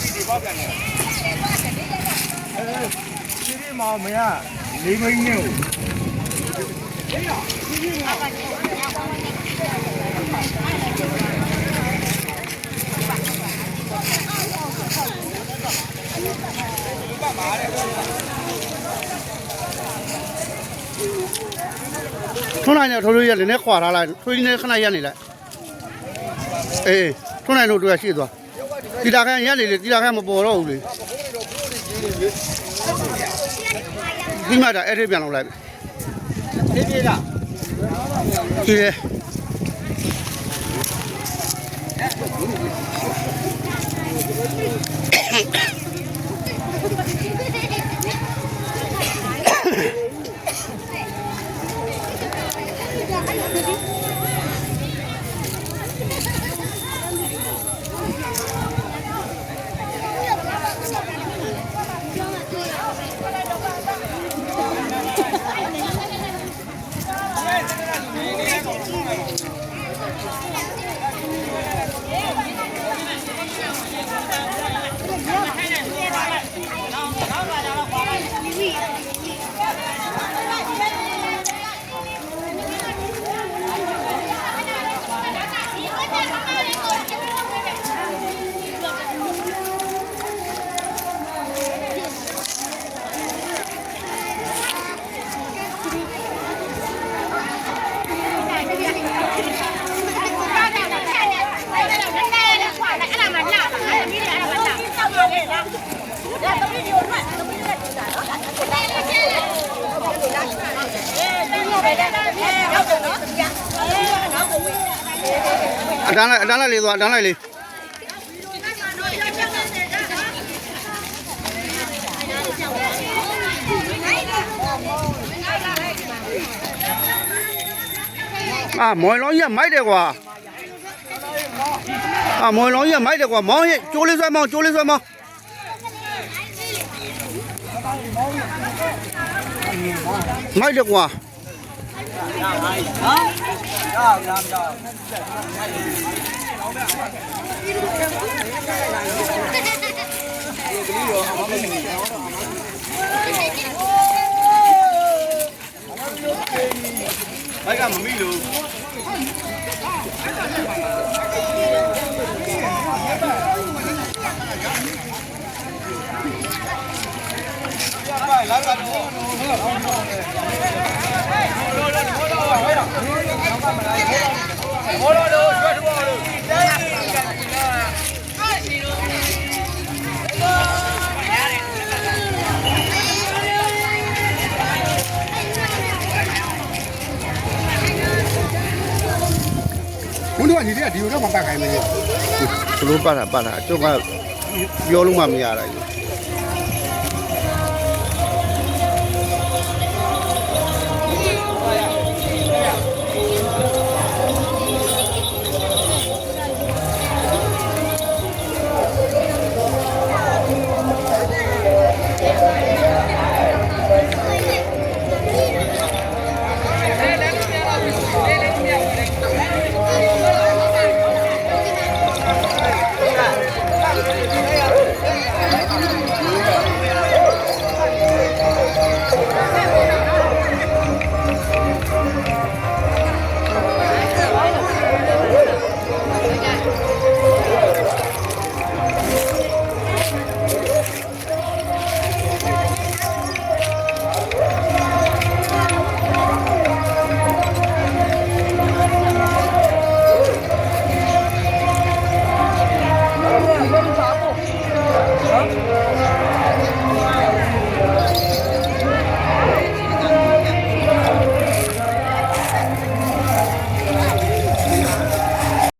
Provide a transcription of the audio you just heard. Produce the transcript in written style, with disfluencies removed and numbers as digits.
ဒီမောင်မရလေးမင်းနဲ့ထုံးနိုင်တယ်ထိုးလို့ရတယ်နဲ့ခွာထားလိုက်ထွေးနေခဏရက်နေလိုက်အေးထုံးနိုင်လို့တွေ့ရှိသွားတီတာခန့်ရက်နေလေတီတာခန့်မပေါ်တော့ဘူးလေဒီမှာဒါအဲ့ဒီပြန်လောက်လိုက်ပြီပြေးလားပြေးအတန်းလိုက်လေးသွားအတန်းလိုက်လေးမွန်လုံးကြီးမိုက်တယ်ကွာမွန်လုံးကြီးမိုက်တယ်ကွာမောင်းရဲ့ကျိုးလေးဆွဲမောင်းမိုက်တယ်ကွာဘိုက်ကမမိလို့ဘုန်းတော်ညီတွေကဒီလိုတော့မပတ်ခိုင်းဘူးဘလို့ပတ်တာကျုပ်ကပြောလို့မှမရတာကြီး